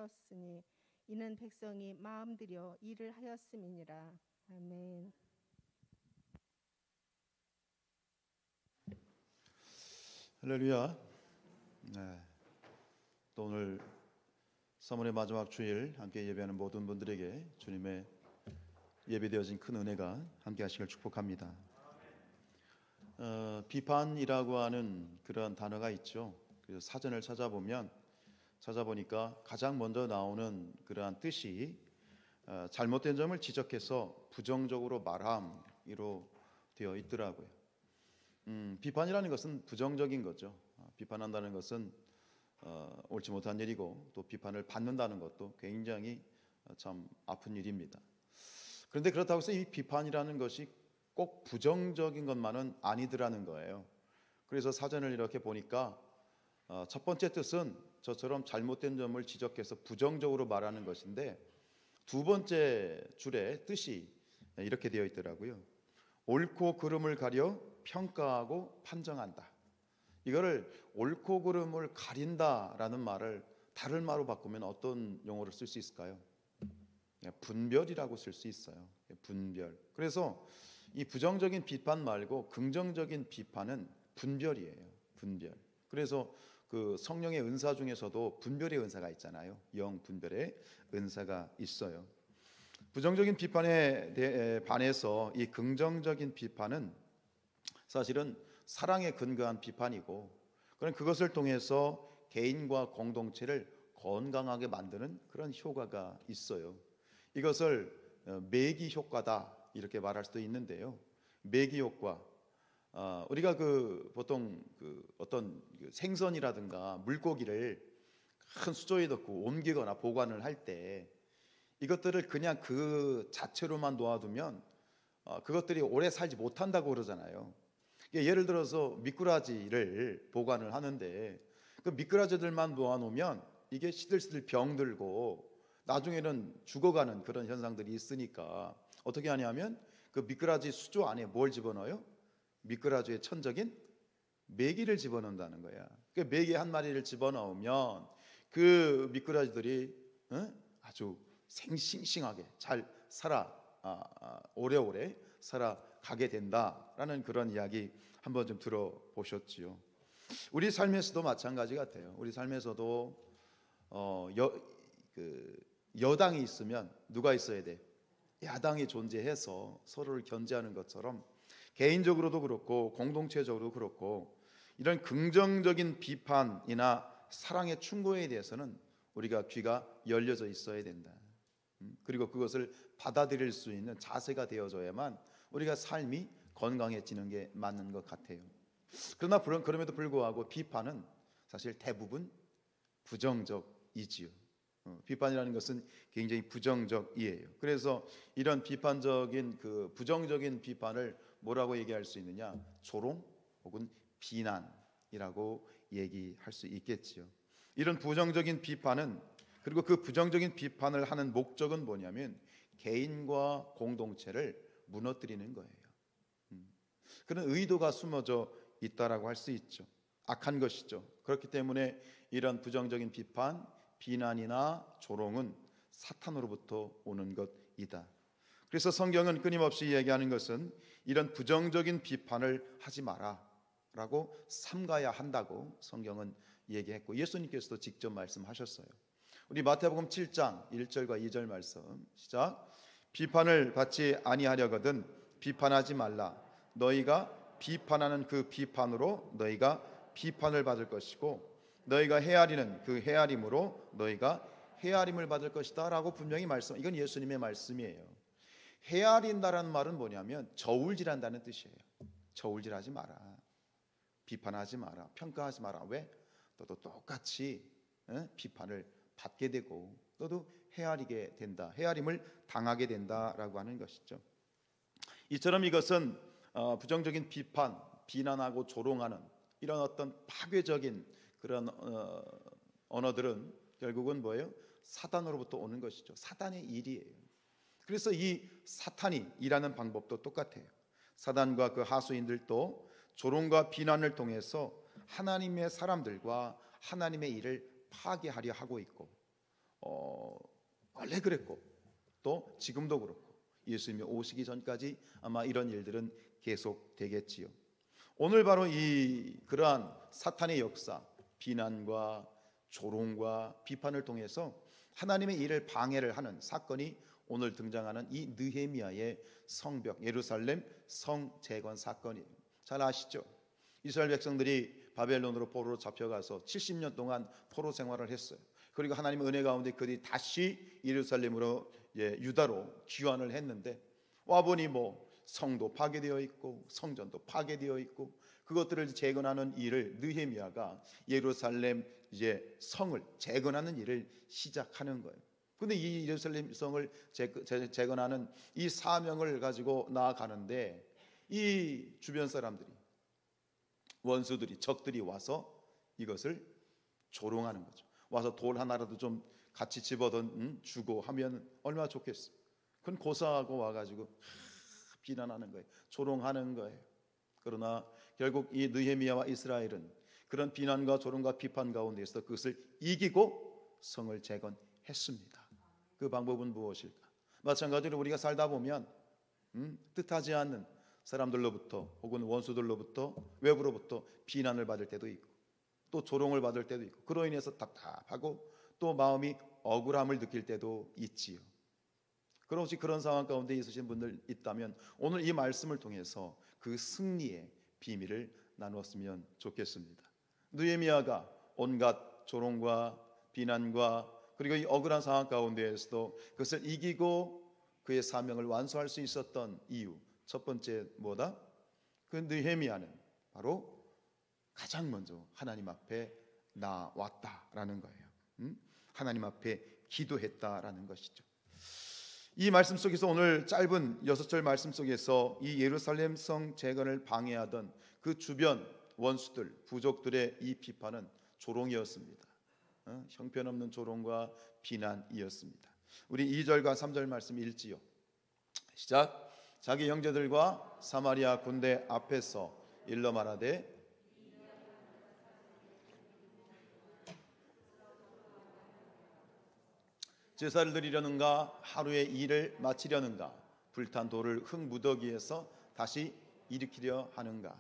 세웠으니 이는 백성이 마음 들여 일을 하였음이니라. 아멘. 할렐루야. 네. 또 오늘 3월의 마지막 주일 함께 예배하는 모든 분들에게 주님의 예배되어진 큰 은혜가 함께 하시길 축복합니다. 비판이라고 하는 그런 단어가 있죠. 그래서 사전을 찾아보니까 가장 먼저 나오는 그러한 뜻이 잘못된 점을 지적해서 부정적으로 말함이로 되어 있더라고요. 비판이라는 것은 부정적인 거죠. 비판한다는 것은 옳지 못한 일이고, 또 비판을 받는다는 것도 굉장히 참 아픈 일입니다. 그런데 그렇다고 해서 이 비판이라는 것이 꼭 부정적인 것만은 아니더라는 거예요. 그래서 사전을 이렇게 보니까 첫 번째 뜻은 저처럼 잘못된 점을 지적해서 부정적으로 말하는 것인데, 두 번째 줄의 뜻이 이렇게 되어 있더라고요. 옳고 그름을 가려 평가하고 판정한다. 이거를 옳고 그름을 가린다라는 말을 다른 말로 바꾸면 어떤 용어를 쓸 수 있을까요? 분별이라고 쓸 수 있어요. 분별. 그래서 이 부정적인 비판 말고 긍정적인 비판은 분별이에요. 분별. 그래서 그 성령의 은사 중에서도 분별의 은사가 있잖아요. 영 분별의 은사가 있어요. 부정적인 비판에 반해서 이 긍정적인 비판은 사실은 사랑에 근거한 비판이고, 그런 그것을 통해서 개인과 공동체를 건강하게 만드는 그런 효과가 있어요. 이것을 매기 효과다 이렇게 말할 수도 있는데요. 매기 효과. 우리가 보통 어떤 생선이라든가 물고기를 큰 수조에 넣고 옮기거나 보관을 할 때 이것들을 그냥 그 자체로만 놓아두면 그것들이 오래 살지 못한다고 그러잖아요. 예를 들어서 미꾸라지를 보관을 하는데 그 미꾸라지들만 놓아놓으면 이게 시들시들 병들고 나중에는 죽어가는 그런 현상들이 있으니까 어떻게 하냐면 그 미꾸라지 수조 안에 뭘 집어넣어요? 미꾸라지의 천적인 메기를 집어넣는다는 거야. 그 메기 한 마리를 집어넣으면 그 미꾸라지들이 아주 싱싱하게 잘 살아 오래오래 살아가게 된다라는 그런 이야기 한번 좀 들어보셨지요. 우리 삶에서도 마찬가지 같아요. 우리 삶에서도 여당이 있으면 누가 있어야 돼? 야당이 존재해서 서로를 견제하는 것처럼 개인적으로도 그렇고 공동체적으로도 그렇고 이런 긍정적인 비판이나 사랑의 충고에 대해서는 우리가 귀가 열려져 있어야 된다. 그리고 그것을 받아들일 수 있는 자세가 되어져야만 우리가 삶이 건강해지는 게 맞는 것 같아요. 그러나 그럼에도 불구하고 비판은 사실 대부분 부정적이지요. 비판이라는 것은 굉장히 부정적이에요. 그래서 이런 비판적인 부정적인 비판을 뭐라고 얘기할 수 있느냐? 조롱 혹은 비난이라고 얘기할 수 있겠지요. 이런 부정적인 비판은, 그리고 그 부정적인 비판을 하는 목적은 뭐냐면 개인과 공동체를 무너뜨리는 거예요. 그런 의도가 숨어져 있다라고 할 수 있죠. 악한 것이죠. 그렇기 때문에 이런 부정적인 비판, 비난이나 조롱은 사탄으로부터 오는 것이다. 그래서 성경은 끊임없이 얘기하는 것은 이런 부정적인 비판을 하지 마라 라고 삼가야 한다고 성경은 얘기했고, 예수님께서도 직접 말씀하셨어요. 우리 마태복음 7장 1절과 2절 말씀 시작. 비판을 받지 아니하려거든 비판하지 말라. 너희가 비판하는 그 비판으로 너희가 비판을 받을 것이고 너희가 헤아리는 그 헤아림으로 너희가 헤아림을 받을 것이다 라고 분명히 말씀. 이건 예수님의 말씀이에요. 헤아린다라는 말은 뭐냐면 저울질한다는 뜻이에요. 저울질하지 마라. 비판하지 마라. 평가하지 마라. 왜? 너도 똑같이 비판을 받게 되고 너도 헤아리게 된다. 헤아림을 당하게 된다라고 하는 것이죠. 이처럼 이것은 부정적인 비판, 비난하고 조롱하는 이런 어떤 파괴적인 그런 언어들은 결국은 뭐예요? 사단으로부터 오는 것이죠. 사단의 일이에요. 그래서 이 사탄이 일하는 방법도 똑같아요. 사단과 그 하수인들도 조롱과 비난을 통해서 하나님의 사람들과 하나님의 일을 파괴하려 하고 있고 원래 그랬고 또 지금도 그렇고 예수님이 오시기 전까지 아마 이런 일들은 계속되겠지요. 오늘 바로 그러한 사탄의 역사, 비난과 조롱과 비판을 통해서 하나님의 일을 방해를 하는 사건이 오늘 등장하는 이 느헤미야의 성벽, 예루살렘 성재건 사건이에요. 잘 아시죠? 이스라엘 백성들이 바벨론으로 포로로 잡혀가서 70년 동안 포로 생활을 했어요. 그리고 하나님의 은혜 가운데 그들이 다시 예루살렘으로 유다로 귀환을 했는데 와보니 성도 파괴되어 있고 성전도 파괴되어 있고 그것들을 재건하는 일을 느헤미야가 예루살렘 성을 재건하는 일을 시작하는 거예요. 근데 이 예루살렘 성을 재건하는 이 사명을 가지고 나아가는데 이 주변 사람들이, 원수들이, 적들이 와서 이것을 조롱하는 거죠. 와서 돌 하나라도 좀 같이 집어던 주고 하면 얼마나 좋겠어. 그건 고사하고 와가지고 비난하는 거예요. 조롱하는 거예요. 그러나 결국 이 느헤미야와 이스라엘은 그런 비난과 조롱과 비판 가운데서 그것을 이기고 성을 재건했습니다. 그 방법은 무엇일까? 마찬가지로 우리가 살다 보면 뜻하지 않는 사람들로부터 혹은 원수들로부터 외부로부터 비난을 받을 때도 있고 또 조롱을 받을 때도 있고 그로 인해서 답답하고 또 마음이 억울함을 느낄 때도 있지요. 그럼 혹시 그런 상황 가운데 있으신 분들 있다면 오늘 이 말씀을 통해서 그 승리의 비밀을 나누었으면 좋겠습니다. 느헤미야가 온갖 조롱과 비난과 그리고 이 억울한 상황 가운데에서도 그것을 이기고 그의 사명을 완수할 수 있었던 이유, 첫 번째 뭐다? 그 느헤미야는 바로 가장 먼저 하나님 앞에 나왔다라는 거예요. 하나님 앞에 기도했다라는 것이죠. 이 말씀 속에서 오늘 짧은 6절 말씀 속에서 이 예루살렘 성 재건을 방해하던 그 주변 원수들, 부족들의 이 비판은 조롱이었습니다. 형편없는 조롱과 비난이었습니다. 우리 2절과 3절 말씀 읽지요. 시작. 자기 형제들과 사마리아 군대 앞에서 일러 말하되 제사를 드리려는가 하루의 일을 마치려는가 불탄 돌을 흙 무더기에서 다시 일으키려 하는가.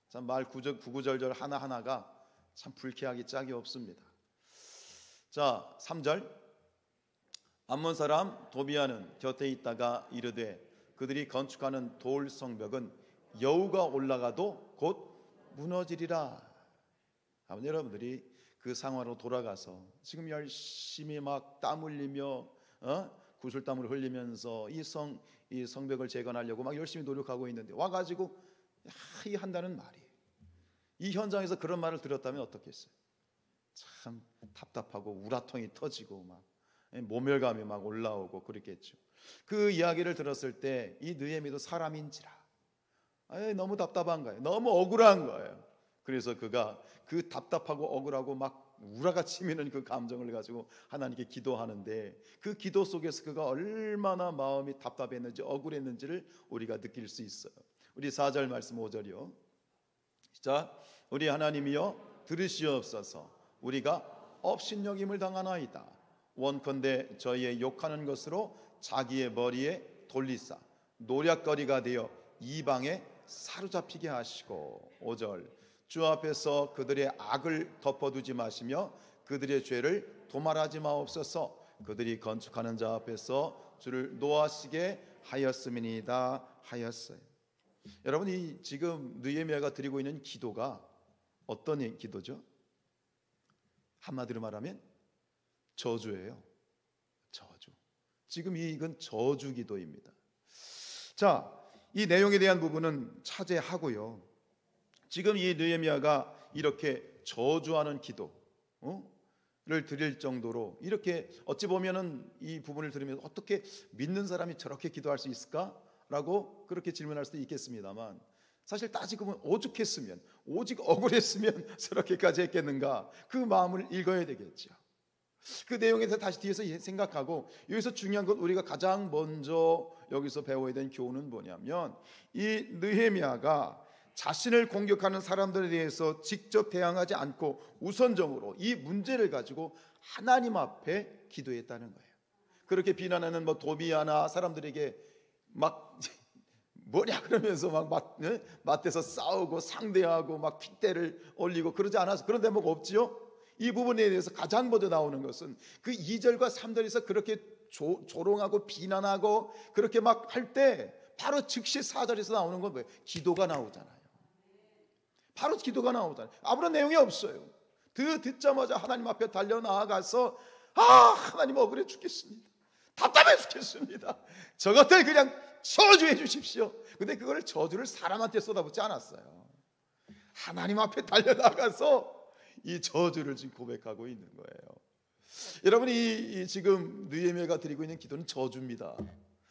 참 말 구구절절 하나하나가 참 불쾌하기 짝이 없습니다. 자, 3절. 암몬 사람 도비아는 곁에 있다가 이르되 그들이 건축하는 돌 성벽은 여우가 올라가도 곧 무너지리라. 아버지, 여러분들이 그 상황으로 돌아가서 지금 열심히 막 땀 흘리며 구슬땀을 흘리면서 이 성벽을 재건하려고 막 열심히 노력하고 있는데 와가지고 이 한다는 말이, 이 현장에서 그런 말을 들었다면 어떻겠어요? 참 답답하고 우라통이 터지고 막 모멸감이 막 올라오고 그랬겠죠. 그 이야기를 들었을 때 이 느헤미도 사람인지라 너무 답답한 거예요. 너무 억울한 거예요. 그래서 그가 그 답답하고 억울하고 막 우라가 치미는 그 감정을 가지고 하나님께 기도하는데 그 기도 속에서 그가 얼마나 마음이 답답했는지 억울했는지를 우리가 느낄 수 있어요. 우리 4절 말씀 5절이요. 자, 우리 하나님이여 들으시옵소서. 우리가 업신여김을 당하나이다. 원컨대 저희의 욕하는 것으로 자기의 머리에 돌리사 노략거리가 되어 이방에 사로잡히게 하시고. 5절. 주 앞에서 그들의 악을 덮어두지 마시며 그들의 죄를 도말하지 마옵소서. 그들이 건축하는 자 앞에서 주를 노하시게 하였음이니이다 하였어요. 여러분, 이 지금 느헤미야가 드리고 있는 기도가 어떤 기도죠? 한마디로 말하면 저주예요. 저주. 지금 이건 저주 기도입니다. 자, 이 내용에 대한 부분은 차지하고요. 지금 이 느헤미야가 이렇게 저주하는 기도를 드릴 정도로 이렇게 어찌 보면은 이 부분을 들으면 어떻게 믿는 사람이 저렇게 기도할 수 있을까라고 그렇게 질문할 수도 있겠습니다만 사실 따지고 보면 오죽했으면, 오직 억울했으면 저렇게까지 했겠는가, 그 마음을 읽어야 되겠죠. 그 내용에 대해서 다시 뒤에서 생각하고 여기서 중요한 건 우리가 가장 먼저 여기서 배워야 되는 교훈은 뭐냐면 이 느헤미야가 자신을 공격하는 사람들에 대해서 직접 대항하지 않고 우선적으로 이 문제를 가지고 하나님 앞에 기도했다는 거예요. 그렇게 비난하는 뭐 도미아나 사람들에게 막 뭐냐 그러면서 막 맞대서 싸우고 상대하고 막 핏대를 올리고 그러지 않아서 그런 대목 없지요? 이 부분에 대해서 가장 먼저 나오는 것은 그 2절과 3절에서 그렇게 조롱하고 비난하고 그렇게 막 할 때 바로 즉시 4절에서 나오는 건 뭐예요? 기도가 나오잖아요. 바로 기도가 나오잖아요. 아무런 내용이 없어요. 듣자마자 하나님 앞에 달려 나아가서 하나님 억울해 죽겠습니다. 답답해 죽겠습니다. 저것들 그냥 저주해 주십시오. 근데 그걸 저주를 사람한테 쏟아붓지 않았어요. 하나님 앞에 달려나가서 이 저주를 지금 고백하고 있는 거예요. 여러분이 지금 느헤미야가 드리고 있는 기도는 저주입니다.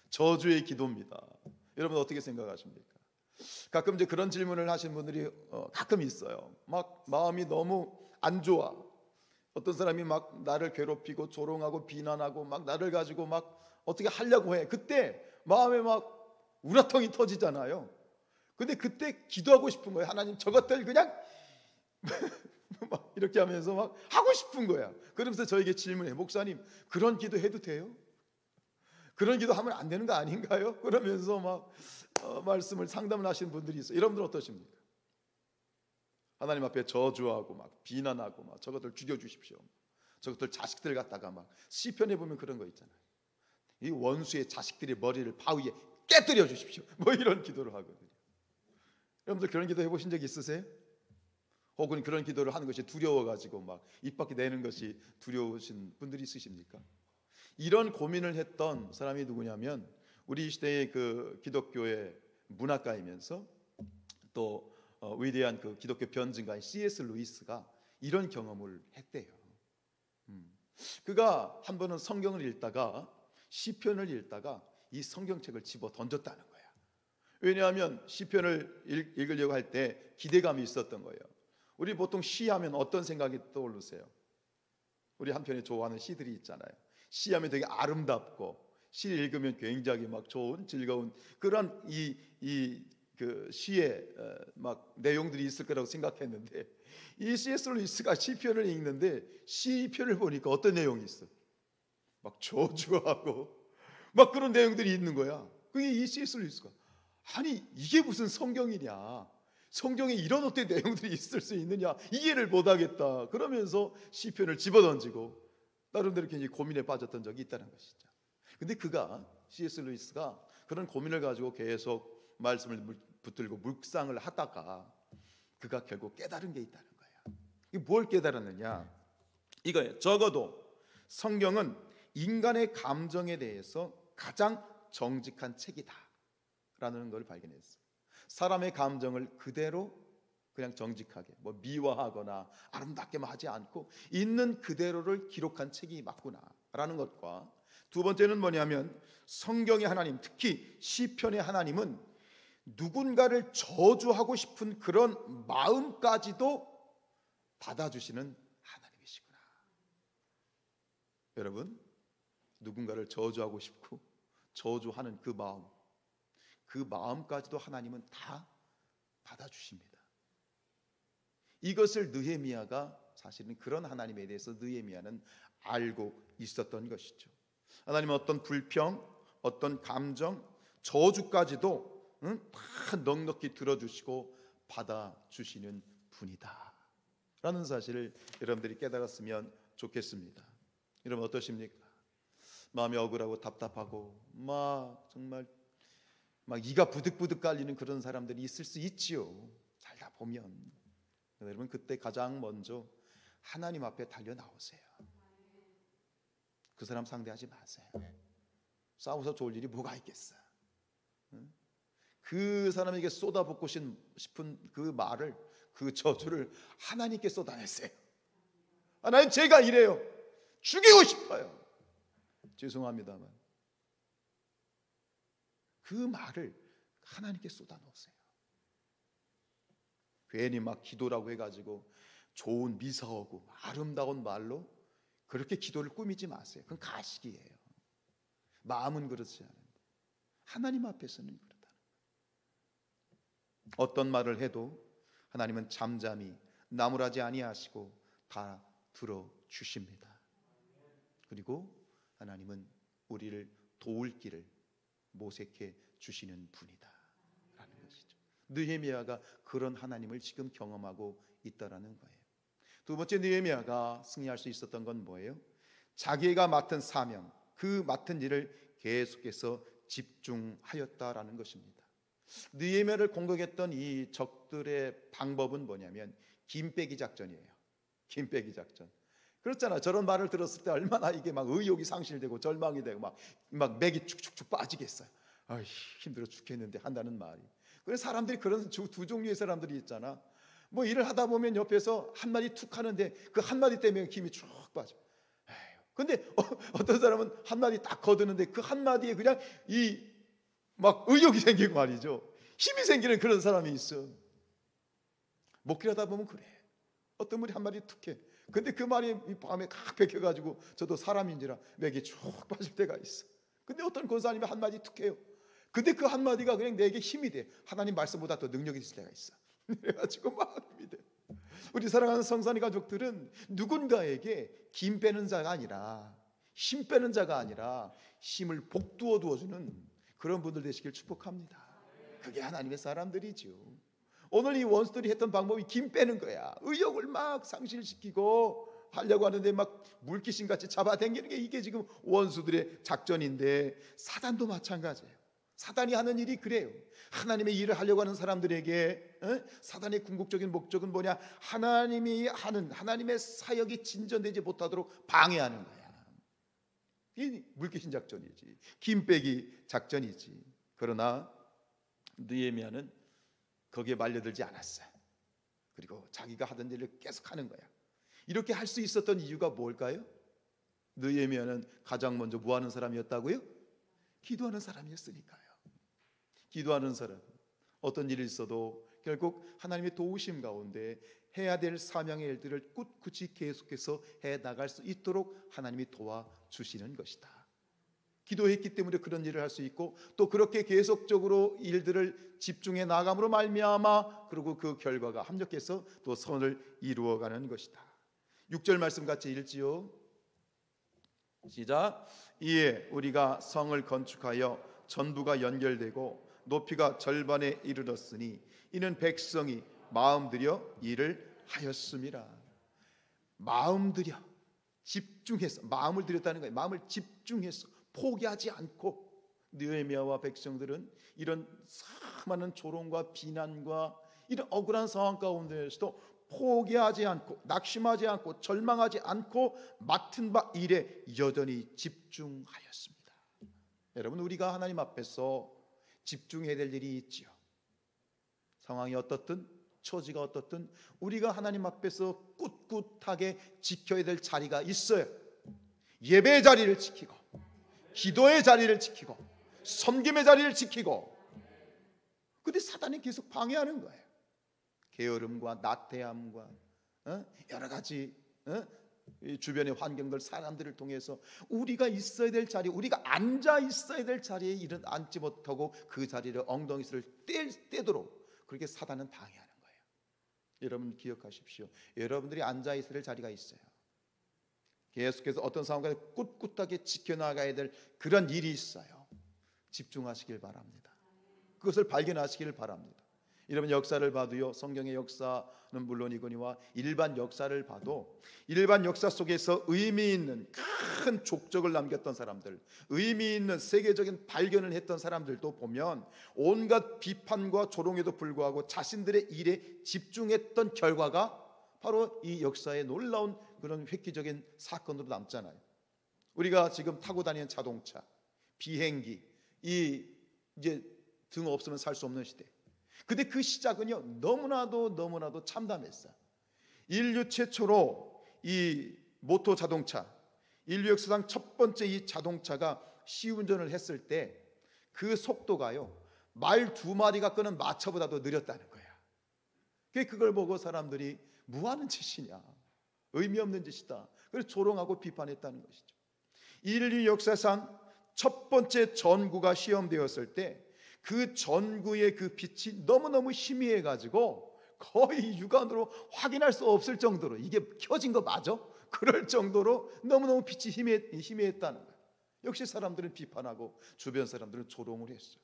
저주의 기도입니다. 여러분 어떻게 생각하십니까? 가끔 이제 그런 질문을 하시는 분들이 가끔 있어요. 막 마음이 너무 안 좋아. 어떤 사람이 막 나를 괴롭히고 조롱하고 비난하고 막 나를 가지고 막 어떻게 하려고 해. 그때 마음에 막 우라통이 터지잖아요. 근데 그때 기도하고 싶은 거예요. 하나님 저것들 그냥 막 이렇게 하면서 막 하고 싶은 거야. 그러면서 저에게 질문해. 목사님 그런 기도 해도 돼요? 그런 기도 하면 안 되는 거 아닌가요? 그러면서 막 말씀을 상담을 하시는 분들이 있어요. 여러분들 어떠십니까? 하나님 앞에 저주하고 막 비난하고 막 저것들 죽여주십시오. 저것들 자식들 갖다가 막 시편에 보면 그런 거 있잖아요. 이 원수의 자식들의 머리를 바위에 깨뜨려 주십시오. 뭐 이런 기도를 하거든요. 여러분들 그런 기도 해보신 적 있으세요? 혹은 그런 기도를 하는 것이 두려워가지고 막 입 밖에 내는 것이 두려우신 분들이 있으십니까? 이런 고민을 했던 사람이 누구냐면 우리 시대의 그 기독교의 문학가이면서 또 위대한 그 기독교 변증가인 C.S. 루이스가 이런 경험을 했대요. 그가 한 번은 성경을 읽다가 시편을 읽다가 이 성경책을 집어 던졌다는 거야. 왜냐하면 시편을 읽으려고 할 때 기대감이 있었던 거예요. 우리 보통 시하면 어떤 생각이 떠오르세요? 우리 한편에 좋아하는 시들이 있잖아요. 시하면 되게 아름답고 시 읽으면 굉장히 막 좋은 즐거운 그런 그 시의 막 내용들이 있을 거라고 생각했는데 이 C.S. 루이스가 시편을 읽는데 시편을 보니까 어떤 내용이 있어? 막 저주하고 막 그런 내용들이 있는 거야. 그게 이 C.S. 루이스가 아니 이게 무슨 성경이냐? 성경에 이런 어떤 내용들이 있을 수 있느냐? 이해를 못하겠다. 그러면서 시편을 집어던지고 나름대로 굉장히 고민에 빠졌던 적이 있다는 것이죠. 근데 그가 C.S. 루이스가 그런 고민을 가지고 계속 말씀을 붙들고 묵상을 하다가 그가 결국 깨달은 게 있다는 거예요. 이게 뭘 깨달았느냐? 이거예요. 적어도 성경은 인간의 감정에 대해서 가장 정직한 책이다라는 걸 발견했어요. 사람의 감정을 그대로 그냥 정직하게 뭐 미화하거나 아름답게만 하지 않고 있는 그대로를 기록한 책이 맞구나라는 것과 두 번째는 뭐냐면 성경의 하나님, 특히 시편의 하나님은 누군가를 저주하고 싶은 그런 마음까지도 받아주시는 하나님이시구나. 여러분, 누군가를 저주하고 싶고 저주하는 그 마음까지도 하나님은 다 받아주십니다. 이것을 느헤미야가 사실은 그런 하나님에 대해서 느헤미야는 알고 있었던 것이죠. 하나님은 어떤 불평, 어떤 감정, 저주까지도 다 넉넉히 들어주시고 받아주시는 분이다 라는 사실을 여러분들이 깨달았으면 좋겠습니다. 여러분 어떠십니까? 마음이 억울하고 답답하고 막 정말 막 이가 부득부득 깔리는 그런 사람들이 있을 수 있지요. 살다 보면. 여러분 그때 가장 먼저 하나님 앞에 달려 나오세요. 그 사람 상대하지 마세요. 싸워서 좋을 일이 뭐가 있겠어. 그 사람에게 쏟아붓고 싶은 그 말을, 그 저주를 하나님께 쏟아내세요. 하나님 제가 이래요. 죽이고 싶어요. 죄송합니다만 그 말을 하나님께 쏟아놓으세요. 괜히 막 기도라고 해가지고 좋은 미사하고 아름다운 말로 그렇게 기도를 꾸미지 마세요. 그건 가식이에요. 마음은 그렇지 않은데 하나님 앞에서는 그렇다. 어떤 말을 해도 하나님은 잠잠히 나무라지 아니하시고 다 들어주십니다. 그리고 하나님은 우리를 도울 길을 모색해 주시는 분이다 라는 것이죠. 느헤미야가 그런 하나님을 지금 경험하고 있다라는 거예요. 두 번째, 느헤미야가 승리할 수 있었던 건 뭐예요? 자기가 맡은 사명, 그 맡은 일을 계속해서 집중하였다라는 것입니다. 느헤미야를 공격했던 이 적들의 방법은 뭐냐면 김빼기 작전이에요. 김빼기 작전. 그렇잖아. 저런 말을 들었을 때 얼마나 이게 막 의욕이 상실되고 절망이 되고 막 맥이 축축축 빠지겠어요. 아이, 힘들어 죽겠는데 한다는 말이. 그래서 사람들이 그런 두 종류의 사람들이 있잖아. 뭐 일을 하다 보면 옆에서 한마디 툭 하는데 그 한마디 때문에 힘이 쭉 빠져. 근데 어떤 사람은 한마디 딱 거두는데 그 한마디에 그냥 이 막 의욕이 생기고 말이죠. 힘이 생기는 그런 사람이 있어. 목회하다 보면 그래. 어떤 분이 한마디 툭 해. 근데 그 말이 밤에 칵 베껴가지고 저도 사람인지라 맥이 쭉 빠질 때가 있어. 근데 어떤 권사님이 한마디 툭 해요. 근데 그 한마디가 그냥 내게 힘이 돼. 하나님 말씀보다 더 능력이 있을 때가 있어. 그래가지고 막 힘이 돼. 우리 사랑하는 성산이 가족들은 누군가에게 김 빼는 자가 아니라, 힘 빼는 자가 아니라 힘을 복두어 두어주는 그런 분들 되시길 축복합니다. 그게 하나님의 사람들이죠. 오늘 이 원수들이 했던 방법이 김 빼는 거야. 의욕을 막 상실시키고 하려고 하는데 막 물귀신같이 잡아당기는 게 이게 지금 원수들의 작전인데, 사단도 마찬가지예요. 사단이 하는 일이 그래요. 하나님의 일을 하려고 하는 사람들에게 사단의 궁극적인 목적은 뭐냐? 하나님이 하는 하나님의 사역이 진전되지 못하도록 방해하는 거야. 이 물귀신 작전이지, 김 빼기 작전이지. 그러나 느헤미야는 거기에 말려들지 않았어요. 그리고 자기가 하던 일을 계속 하는 거야. 이렇게 할 수 있었던 이유가 뭘까요? 느헤미야는 가장 먼저 뭐 하는 사람이었다고요? 기도하는 사람이었으니까요. 기도하는 사람, 어떤 일이 있어도 결국 하나님의 도우심 가운데 해야 될 사명의 일들을 꿋꿋이 계속해서 해나갈 수 있도록 하나님이 도와주시는 것이다. 기도했기 때문에 그런 일을 할 수 있고, 또 그렇게 계속적으로 일들을 집중해 나감으로 말미암아 그리고 그 결과가 합력해서 또 선을 이루어가는 것이다. 6절 말씀 같이 읽지요. 시작. 이에 우리가 성을 건축하여 전부가 연결되고 높이가 절반에 이르렀으니 이는 백성이 마음 들여 일을 하였음이라. 마음 들여, 집중해서, 마음을 들였다는 거예요. 마음을 집중해서 포기하지 않고, 느헤미야와 백성들은 이런 수많은 조롱과 비난과 이런 억울한 상황 가운데에서도 포기하지 않고, 낙심하지 않고, 절망하지 않고 맡은 바 일에 여전히 집중하였습니다. 여러분, 우리가 하나님 앞에서 집중해야 될 일이 있지요. 상황이 어떻든 처지가 어떻든 우리가 하나님 앞에서 꿋꿋하게 지켜야 될 자리가 있어요. 예배의 자리를 지키고, 기도의 자리를 지키고, 섬김의 자리를 지키고. 근데 사단이 계속 방해하는 거예요. 게으름과 나태함과 여러 가지 주변의 환경들, 사람들을 통해서 우리가 있어야 될 자리, 우리가 앉아 있어야 될 자리에 앉지 못하고 그 자리를 엉덩이를 떼도록 그렇게 사단은 방해하는 거예요. 여러분 기억하십시오. 여러분들이 앉아 있어야 될 자리가 있어요. 계속해서 어떤 상황까지 꿋꿋하게 지켜나가야 될 그런 일이 있어요. 집중하시길 바랍니다. 그것을 발견하시길 바랍니다. 여러분 역사를 봐도요, 성경의 역사는 물론이거니와 일반 역사를 봐도 일반 역사 속에서 의미 있는 큰 족적을 남겼던 사람들, 의미 있는 세계적인 발견을 했던 사람들도 보면 온갖 비판과 조롱에도 불구하고 자신들의 일에 집중했던 결과가 바로 이 역사의 놀라운 그런 획기적인 사건으로 남잖아요. 우리가 지금 타고 다니는 자동차, 비행기, 이제 등 없으면 살 수 없는 시대. 근데 그 시작은요 너무나도 참담했어요. 인류 최초로 이 모터 자동차, 인류 역사상 첫 번째 이 자동차가 시운전을 했을 때 그 속도가요 말 2마리가 끄는 마차보다도 느렸다는 거야. 그걸 보고 사람들이 뭐하는 짓이냐, 의미 없는 짓이다, 그래서 조롱하고 비판했다는 것이죠. 인류 역사상 첫 번째 전구가 시험되었을 때 그 전구의 그 빛이 너무너무 희미해가지고 거의 육안으로 확인할 수 없을 정도로, 이게 켜진 거 맞아? 그럴 정도로 너무너무 빛이 희미했다는 거예요. 역시 사람들은 비판하고 주변 사람들은 조롱을 했어요.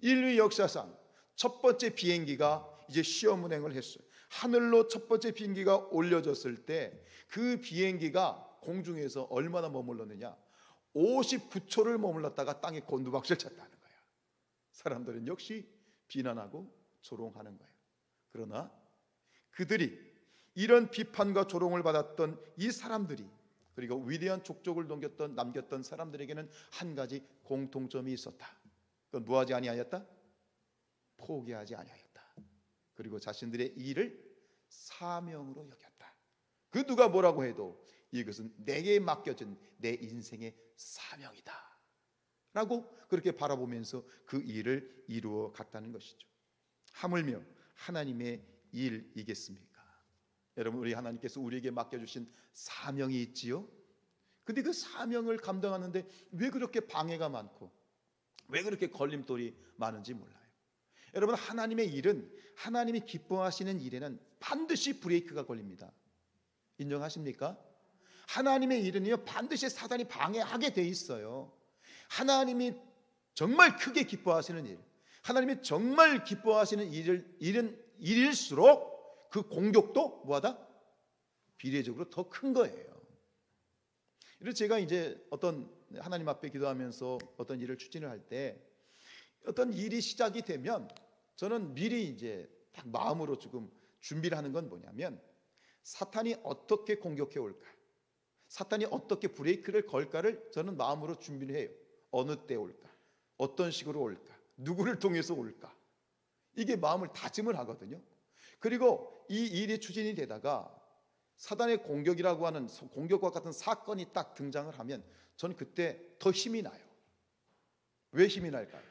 인류 역사상 첫 번째 비행기가 이제 시험 운행을 했어요. 하늘로 첫 번째 비행기가 올려졌을 때 그 비행기가 공중에서 얼마나 머물렀느냐, 59초를 머물렀다가 땅에 곤두박질 쳤다는 거야. 사람들은 역시 비난하고 조롱하는 거예요. 그러나 그들이 이런 비판과 조롱을 받았던 이 사람들이, 그리고 위대한 족적을 남겼던 사람들에게는 한 가지 공통점이 있었다. 그건 뭐하지 아니하였다? 포기하지 아니하였다. 그리고 자신들의 일을 사명으로 여겼다. 그 누가 뭐라고 해도 이것은 내게 맡겨진 내 인생의 사명이다 라고 그렇게 바라보면서 그 일을 이루어 갔다는 것이죠. 하물며 하나님의 일이겠습니까? 여러분, 우리 하나님께서 우리에게 맡겨주신 사명이 있지요. 근데 그 사명을 감당하는데 왜 그렇게 방해가 많고 왜 그렇게 걸림돌이 많은지 몰라요. 여러분, 하나님의 일은, 하나님이 기뻐하시는 일에는 반드시 브레이크가 걸립니다. 인정하십니까? 하나님의 일은요, 반드시 사단이 방해하게 돼 있어요. 하나님이 정말 크게 기뻐하시는 일, 하나님이 정말 기뻐하시는 일일수록 그 공격도 뭐하다? 비례적으로 더 큰 거예요. 그래서 제가 이제 어떤 하나님 앞에 기도하면서 어떤 일을 추진을 할 때 어떤 일이 시작이 되면 저는 미리 이제 딱 마음으로 조금 준비를 하는 건 뭐냐면, 사탄이 어떻게 공격해 올까, 사탄이 어떻게 브레이크를 걸까를 저는 마음으로 준비를 해요. 어느 때 올까, 어떤 식으로 올까, 누구를 통해서 올까, 이게 마음을 다짐을 하거든요. 그리고 이 일이 추진이 되다가 사단의 공격이라고 하는 공격과 같은 사건이 딱 등장을 하면 저는 그때 더 힘이 나요. 왜 힘이 날까요?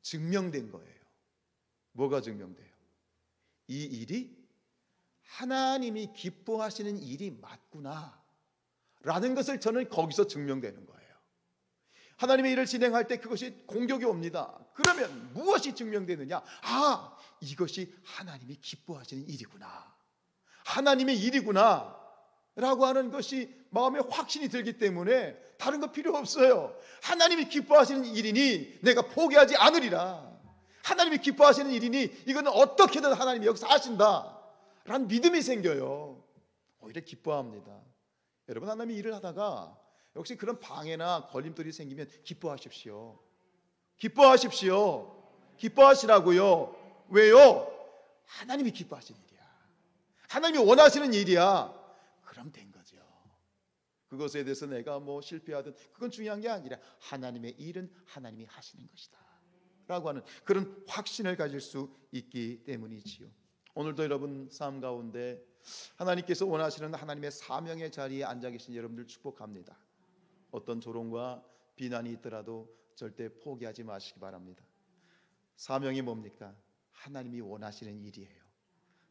증명된 거예요. 뭐가 증명돼요? 이 일이 하나님이 기뻐하시는 일이 맞구나 라는 것을 저는 거기서 증명되는 거예요. 하나님의 일을 진행할 때 그것이 공격이 옵니다. 그러면 무엇이 증명되느냐? 아, 이것이 하나님이 기뻐하시는 일이구나, 하나님의 일이구나 라고 하는 것이 마음에 확신이 들기 때문에 다른 거 필요 없어요. 하나님이 기뻐하시는 일이니 내가 포기하지 않으리라, 하나님이 기뻐하시는 일이니 이거는 어떻게든 하나님이 여기서 하신다 라는 믿음이 생겨요. 오히려 기뻐합니다. 여러분, 하나님이 일을 하다가 역시 그런 방해나 걸림돌이 생기면 기뻐하십시오. 기뻐하십시오. 기뻐하시라고요. 왜요? 하나님이 기뻐하시는 일이야, 하나님이 원하시는 일이야. 그럼 된 거죠. 그것에 대해서 내가 뭐 실패하든 그건 중요한 게 아니라 하나님의 일은 하나님이 하시는 것이다 라고 하는 그런 확신을 가질 수 있기 때문이지요. 오늘도 여러분 삶 가운데 하나님께서 원하시는 하나님의 사명의 자리에 앉아 계신 여러분들 축복합니다. 어떤 조롱과 비난이 있더라도 절대 포기하지 마시기 바랍니다. 사명이 뭡니까? 하나님이 원하시는 일이에요.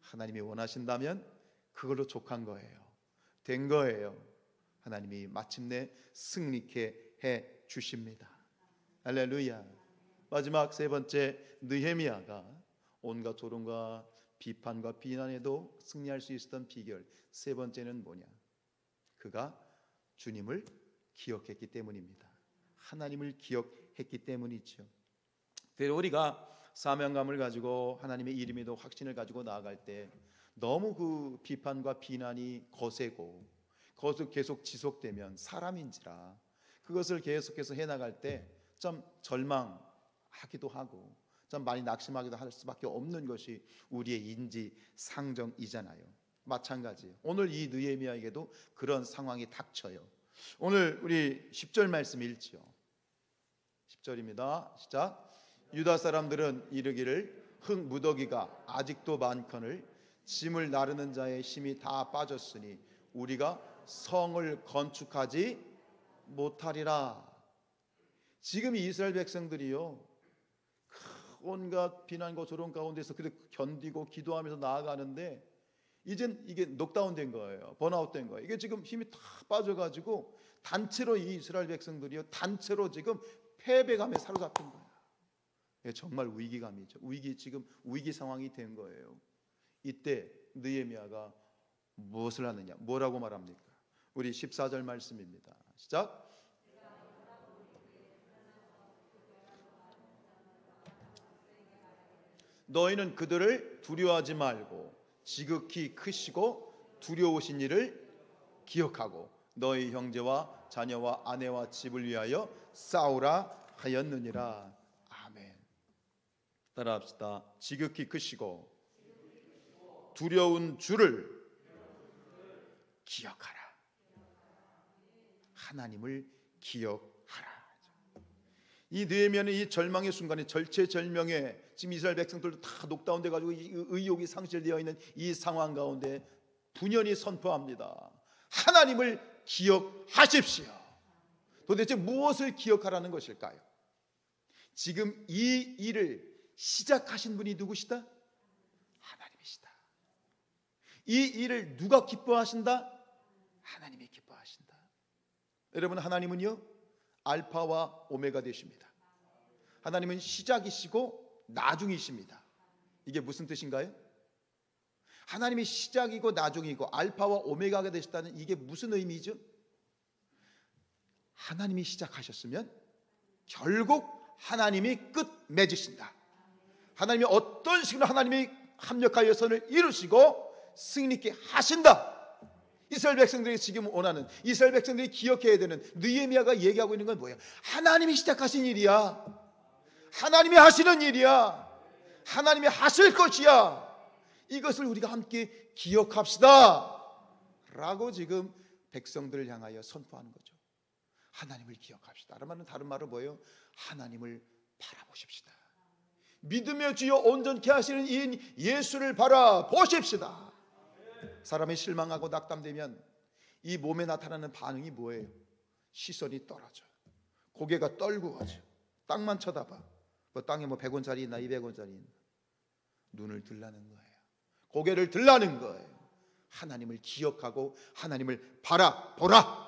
하나님이 원하신다면 그걸로 족한 거예요. 된 거예요. 하나님이 마침내 승리케 해 주십니다. 할렐루야. 마지막 세 번째, 느헤미야가 온갖 조롱과 비판과 비난에도 승리할 수 있었던 비결, 세 번째는 뭐냐? 그가 주님을 기억했기 때문입니다. 하나님을 기억했기 때문이죠. 때로 우리가 사명감을 가지고 하나님의 이름에도 확신을 가지고 나아갈 때 너무 그 비판과 비난이 거세고 그것을 계속 지속되면 사람인지라 그것을 계속해서 해나갈 때 좀 절망하기도 하고 좀 많이 낙심하기도 할 수밖에 없는 것이 우리의 인지상정이잖아요. 마찬가지예요. 오늘 이 느헤미야에게도 그런 상황이 닥쳐요. 오늘 우리 10절 말씀 읽지요. 10절입니다. 시작. 유다 사람들은 이르기를 흙 무더기가 아직도 많거늘 짐을 나르는 자의 힘이 다 빠졌으니 우리가 성을 건축하지 못하리라. 지금 이 이스라엘 백성들이요, 온갖 비난과 조롱 가운데서 그들 견디고 기도하면서 나아가는데 이젠 이게 녹다운된 거예요. 번아웃된 거예요. 이게 지금 힘이 다 빠져가지고 단체로 이 이스라엘 백성들이요, 단체로 지금 패배감에 사로잡힌 거예요. 정말 위기감이죠. 지금 위기 상황이 된 거예요. 이때 느헤미야가 무엇을 하느냐? 뭐라고 말합니까? 우리 14절 말씀입니다. 시작. 너희는 그들을 두려워하지 말고 지극히 크시고 두려우신 이를 기억하고 너희 형제와 자녀와 아내와 집을 위하여 싸우라 하였느니라. 아멘. 따라합시다. 지극히 크시고 두려운 주를 기억하라. 하나님을 기억하라. 이 느헤미야는 이 절망의 순간에 절체절명에 지금 이스라엘 백성들도 다 녹다운돼 가지고 의욕이 상실되어 있는 이 상황 가운데 분연히 선포합니다. 하나님을 기억하십시오. 도대체 무엇을 기억하라는 것일까요? 지금 이 일을 시작하신 분이 누구시다? 하나님이시다. 이 일을 누가 기뻐하신다? 하나님이 기뻐하신다. 여러분, 하나님은요 알파와 오메가 되십니다. 하나님은 시작이시고 나중이십니다. 이게 무슨 뜻인가요? 하나님이 시작이고 나중이고 알파와 오메가가 되셨다는 이게 무슨 의미죠? 하나님이 시작하셨으면 결국 하나님이 끝 맺으신다. 하나님이 어떤 식으로 하나님이 합력하여 선을 이루시고 승리있게 하신다. 이스라엘 백성들이 지금 원하는, 이스라엘 백성들이 기억해야 되는, 느헤미야가 얘기하고 있는 건 뭐예요? 하나님이 시작하신 일이야. 하나님이 하시는 일이야. 하나님이 하실 것이야. 이것을 우리가 함께 기억합시다 라고 지금 백성들을 향하여 선포하는 거죠. 하나님을 기억합시다. 다른 말은 뭐예요? 하나님을 바라보십시다. 믿으며 주여 온전케 하시는 이인 예수를 바라보십시다. 사람이 실망하고 낙담되면 이 몸에 나타나는 반응이 뭐예요? 시선이 떨어져, 고개가 떨구어져, 땅만 쳐다봐. 땅에 100원짜리 있나 200원짜리 있나. 눈을 들라는 거예요. 고개를 들라는 거예요. 하나님을 기억하고 하나님을 바라보라.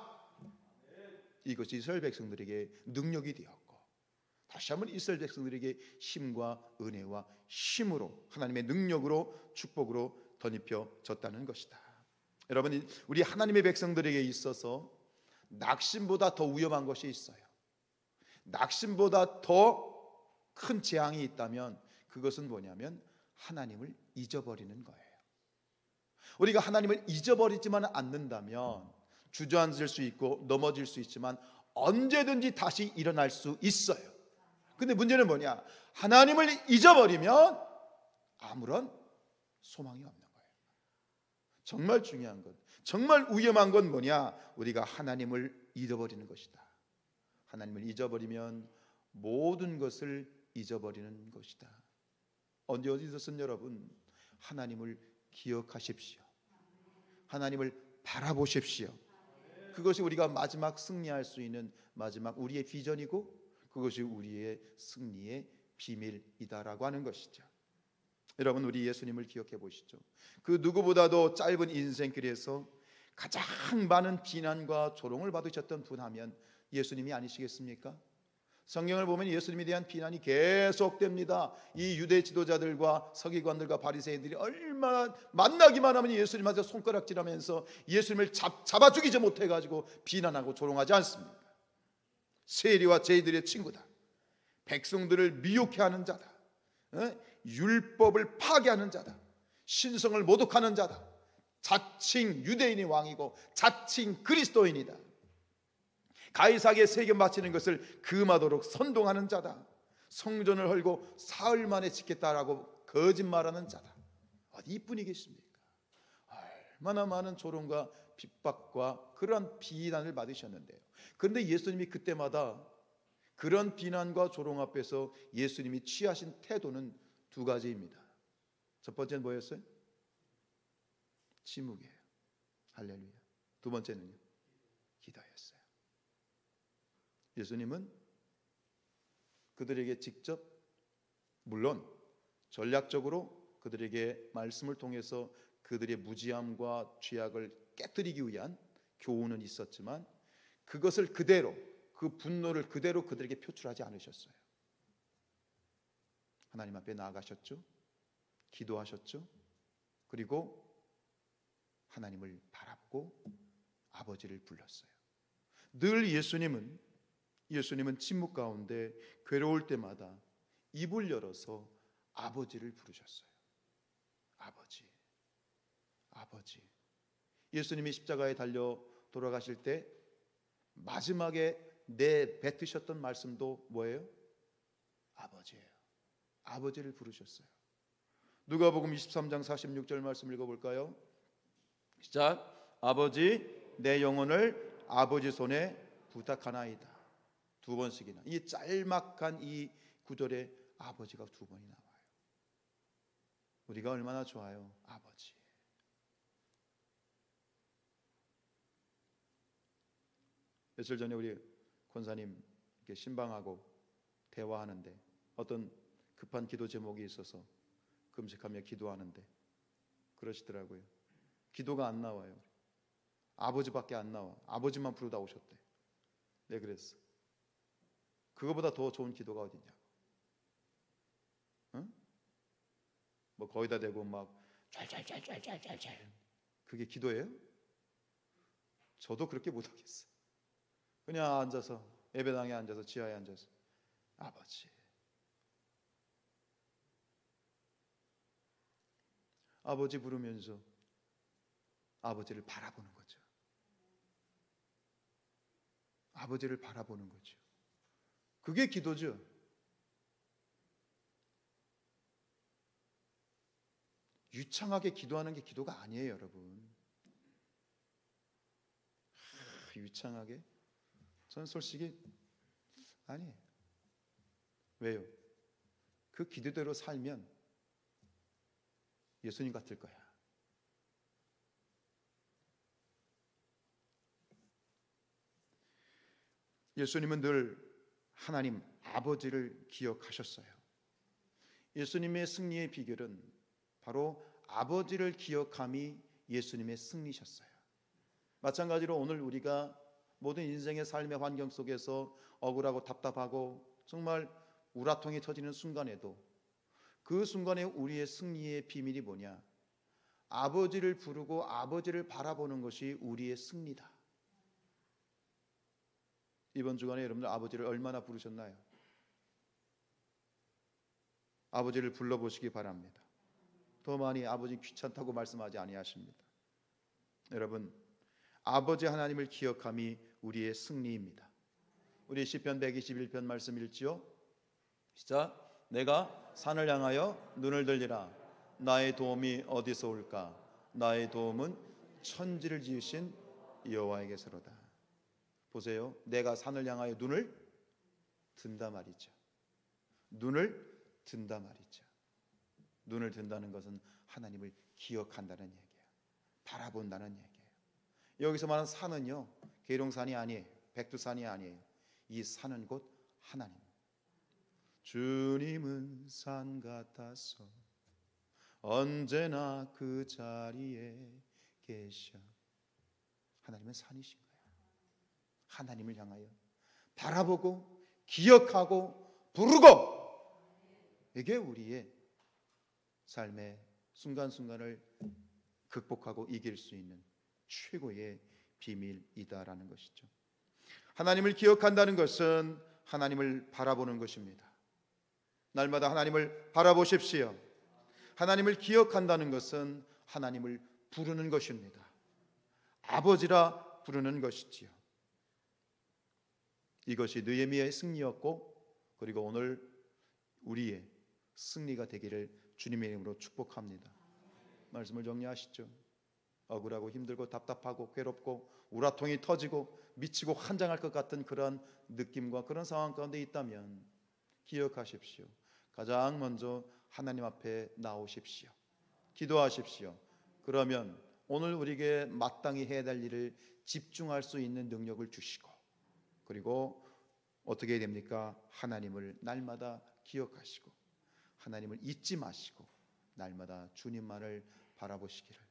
이것이 이스라엘 백성들에게 능력이 되었고, 다시 한번 이스라엘 백성들에게 힘과 은혜와 힘으로, 하나님의 능력으로, 축복으로 덧입혀졌다는 것이다. 여러분, 우리 하나님의 백성들에게 있어서 낙심보다 더 위험한 것이 있어요. 낙심보다 더 큰 재앙이 있다면 그것은 뭐냐면 하나님을 잊어버리는 거예요. 우리가 하나님을 잊어버리지만 않는다면 주저앉을 수 있고 넘어질 수 있지만 언제든지 다시 일어날 수 있어요. 근데 문제는 뭐냐? 하나님을 잊어버리면 아무런 소망이 없는 거예요. 정말 중요한 것, 정말 위험한 건 뭐냐? 우리가 하나님을 잊어버리는 것이다. 하나님을 잊어버리면 모든 것을 잊어버리는 것이다. 언제 어디서든 여러분, 하나님을 기억하십시오. 하나님을 바라보십시오. 그것이 우리가 마지막 승리할 수 있는 마지막 우리의 비전이고 그것이 우리의 승리의 비밀이다라고 하는 것이죠. 여러분, 우리 예수님을 기억해 보시죠. 그 누구보다도 짧은 인생길에서 가장 많은 비난과 조롱을 받으셨던 분 하면 예수님이 아니시겠습니까? 성경을 보면 예수님에 대한 비난이 계속됩니다. 이 유대 지도자들과 서기관들과 바리새인들이 얼마나 만나기만 하면 예수님한테 손가락질하면서 예수님을 잡아 죽이지 못해가지고 비난하고 조롱하지 않습니까? 세리와 제이들의 친구다, 백성들을 미혹해 하는 자다, 율법을 파괴하는 자다, 신성을 모독하는 자다, 자칭 유대인의 왕이고 자칭 그리스도인이다, 가이사에게 세금 바치는 것을 금하도록 선동하는 자다, 성전을 헐고 사흘 만에 짓겠다라고 거짓말하는 자다. 어디 이뿐이 계십니까? 얼마나 많은 조롱과 핍박과 그러한 비난을 받으셨는데요. 그런데 예수님이 그때마다 그런 비난과 조롱 앞에서 예수님이 취하신 태도는 두 가지입니다. 첫 번째는 뭐였어요? 침묵이에요. 할렐루야. 두 번째는요, 기도였어요. 예수님은 그들에게 직접, 물론 전략적으로 그들에게 말씀을 통해서 그들의 무지함과 죄악을 깨뜨리기 위한 교훈은 있었지만 그것을 그대로, 그 분노를 그대로 그들에게 표출하지 않으셨어요. 하나님 앞에 나아가셨죠. 기도하셨죠. 그리고 하나님을 바라보고 아버지를 불렀어요. 늘 예수님은 침묵 가운데 괴로울 때마다 입을 열어서 아버지를 부르셨어요. 아버지, 아버지. 예수님이 십자가에 달려 돌아가실 때 마지막에 내뱉으셨던 말씀도 뭐예요? 아버지예요. 아버지를 부르셨어요. 누가복음 23장 46절 말씀 읽어볼까요? 시작. 아버지, 내 영혼을 아버지 손에 부탁하나이다. 두 번씩이나. 이 짤막한 이 구절에 아버지가 두 번이 나와요. 우리가 얼마나 좋아요, 아버지. 며칠 전에 우리 권사님 이렇게 신방하고 대화하는데 어떤 급한 기도 제목이 있어서 금식하며 기도하는데 그러시더라고요. 기도가 안 나와요. 아버지밖에 안 나와. 아버지만 부르다 오셨대. 네, 그랬어. 그거보다 더 좋은 기도가 어디냐고. 응? 뭐 거기다 대고 막 짤짤짤짤짤짤 그게 기도예요? 저도 그렇게 못하겠어. 그냥 앉아서 예배당에 앉아서 지하에 앉아서 아버지, 아버지 부르면서 아버지를 바라보는 거죠. 아버지를 바라보는 거죠. 그게 기도죠. 유창하게 기도하는 게 기도가 아니에요, 여러분. 유창하게? 저는 솔직히 아니에요. 왜요? 그 기도대로 살면 예수님 같을 거야. 예수님은 늘 하나님 아버지를 기억하셨어요. 예수님의 승리의 비결은 바로 아버지를 기억함이 예수님의 승리셨어요. 마찬가지로 오늘 우리가 모든 인생의 삶의 환경 속에서 억울하고 답답하고 정말 우라통이 터지는 순간에도 그 순간에 우리의 승리의 비밀이 뭐냐? 아버지를 부르고 아버지를 바라보는 것이 우리의 승리다. 이번 주간에 여러분들 아버지를 얼마나 부르셨나요? 아버지를 불러보시기 바랍니다. 더 많이 아버지 귀찮다고 말씀하지 아니하십니다. 여러분, 아버지 하나님을 기억함이 우리의 승리입니다. 우리 시편 121편 말씀 읽지요? 시작. 내가 산을 향하여 눈을 들리라. 나의 도움이 어디서 올까? 나의 도움은 천지를 지으신 여호와에게서로다. 보세요. 내가 산을 향하여 눈을 든다 말이죠. 눈을 든다 말이죠. 눈을 든다는 것은 하나님을 기억한다는 얘기예요. 바라본다는 얘기예요. 여기서 말하는 산은요, 계룡산이 아니에요. 백두산이 아니에요. 이 산은 곧 하나님. 주님은 산 같아서 언제나 그 자리에 계셔. 하나님은 산이신 거예요. 하나님을 향하여 바라보고 기억하고 부르고, 이게 우리의 삶의 순간순간을 극복하고 이길 수 있는 최고의 비밀이다라는 것이죠. 하나님을 기억한다는 것은 하나님을 바라보는 것입니다. 날마다 하나님을 바라보십시오. 하나님을 기억한다는 것은 하나님을 부르는 것입니다. 아버지라 부르는 것이지요. 이것이 느헤미야의 승리였고, 그리고 오늘 우리의 승리가 되기를 주님의 이름으로 축복합니다. 말씀을 정리하시죠. 억울하고 힘들고 답답하고 괴롭고 우라통이 터지고 미치고 환장할 것 같은 그런 느낌과 그런 상황 가운데 있다면 기억하십시오. 가장 먼저 하나님 앞에 나오십시오. 기도하십시오. 그러면 오늘 우리에게 마땅히 해야 될 일을 집중할 수 있는 능력을 주시고, 그리고 어떻게 됩니까? 하나님을 날마다 기억하시고 하나님을 잊지 마시고 날마다 주님만을 바라보시기를